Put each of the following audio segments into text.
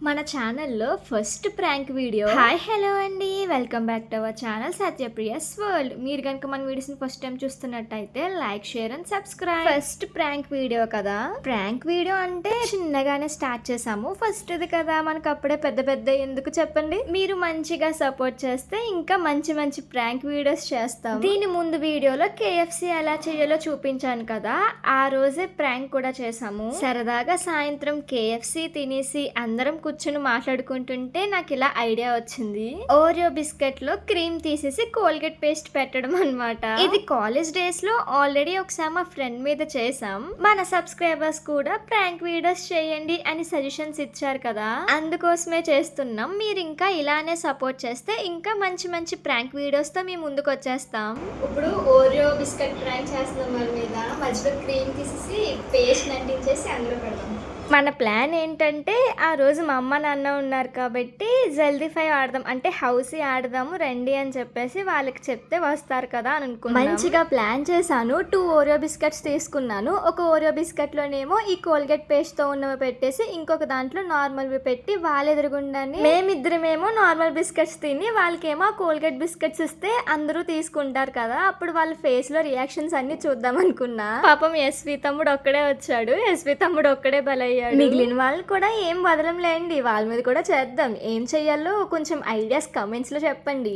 మన ఛానల్లో first prank video. Hi hello అండి, welcome back to our channel Satyapriya's world. మీరు కనుక మన వీడియోస్ని ఫస్ట్ టైం చూస్తున్నట్టయితే like, share and subscribe. First prank video కదా, ప్రాంక్ వీడియో అంటే చిన్నగానే స్టార్ట్ చేసాము. ఫస్ట్ ఇది కదా, మనకు అప్పుడే పెద్ద పెద్ద ఎందుకు చెప్పండి. మీరు మంచిగా సపోర్ట్ చేస్తే ఇంకా మంచి మంచి ప్రాంక్ వీడియోస్ చేస్తాం. దీని ముందు వీడియోలో KFC ఎలా చేయాలో చూపించాను కదా, ఆ రోజే ప్రాంక్ కూడా చేసాము. సరదాగా సాయంత్రం KFC తినేసి అందరం కూర్చొని మాట్లాడుకుంటుంటే నాకు ఇలా ఐడియా వచ్చింది. ఓరియో బిస్కెట్ లో క్రీమ్ తీసేసి కోల్గేట్ పేస్ట్ పెట్టడం అన్నమాట. ఇది కాలేజ్ డేస్ లో ఆల్రెడీ ఒకసారి మా ఫ్రెండ్ మీద చేసాం. మన సబ్స్క్రైబర్స్ కూడా ప్రాంక్ వీడియోస్ చేయండి అని సజెషన్స్ ఇచ్చారు కదా, అందుకోసమే చేస్తున్నాం. మీరు ఇంకా ఇలానే సపోర్ట్ చేస్తే ఇంకా మంచి మంచి ప్రాంక్ వీడియోస్ తో మీ ముందుకు వచ్చేస్తాం. ఇప్పుడు ఓరియో బిస్కెట్ ప్రాంక్ చేస్తున్నాం. మన మీద మధ్యలో క్రీమ్ తీసేసి పేస్ట్ అంటించేసి అందులో పెడతాం. మన ప్లాన్ ఏంటంటే, ఆ రోజు మా అమ్మ నాన్న ఉన్నారు కాబట్టి జల్దీ 5 ఆడదాం, అంటే హౌసీ ఆడదాము రండి అని చెప్పేసి వాళ్ళకి చెప్తే వస్తారు కదా అని అనుకున్నాను. మంచిగా ప్లాన్ చేశాను. 2 ఓరియో బిస్కెట్స్ తీసుకున్నాను. ఒక ఓరియో బిస్కెట్ లోనేమో ఈ కోల్గేట్ పేస్ట్ తో ఉన్నవి పెట్టేసి ఇంకొక దాంట్లో నార్మల్వి పెట్టి వాళ్ళ ఎదురుగుండానే మేమిద్దరమేమో నార్మల్ బిస్కెట్స్ తిని వాళ్ళకేమో కోల్గేట్ బిస్కెట్స్ ఇస్తే అందరూ తీసుకుంటారు కదా, అప్పుడు వాళ్ళ ఫేస్ లో రియాక్షన్స్ అన్ని చూద్దాం అనుకున్నా. పాపం ఎస్వి తమ్ముడు ఒక్కడే వచ్చాడు. ఎస్వి తమ్ముడు ఒక్కడే బలయ్యాడు. మిగిలిన వాళ్ళు కూడా ఏం వదలంలేండి, వాళ్ళ మీద కూడా చేద్దాం. ఏం చెయ్యాలో కొంచెం ఐడియాస్ కమెంట్స్ లో చెప్పండి.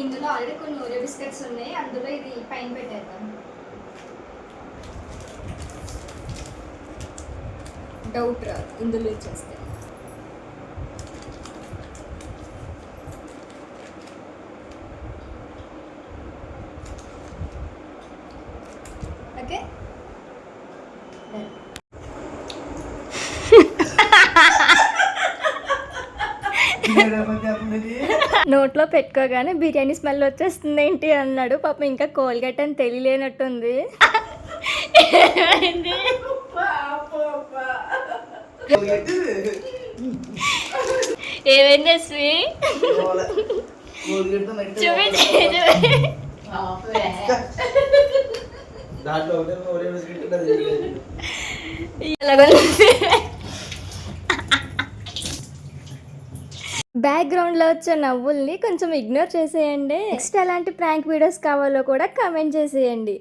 ఇందులో ఆల్రెడీ కొన్ని ఓరియో బిస్కెట్స్ ఉన్నాయి, అందులో ఇది పైన పెట్టేద్దాం. డౌట్ రా ఇందులో ఇచ్చేస్తే. ఓకే, నోట్లో పెట్టుకోగానే బిర్యానీ స్మెల్ వచ్చేస్తుంది ఏంటి అన్నాడు. పాపం ఇంకా కోల్గేట్ అని తెలియలేనట్టుంది. ఏమైంది ఎస్వి? బ్యాక్గ్రౌండ్ లో వచ్చే నవ్వుల్ని కొంచెం ఇగ్నోర్ చేసేయండి. నెక్స్ట్ ఎలాంటి ప్రాంక్ వీడియోస్ కావాలో కూడా కామెంట్ చేసేయండి.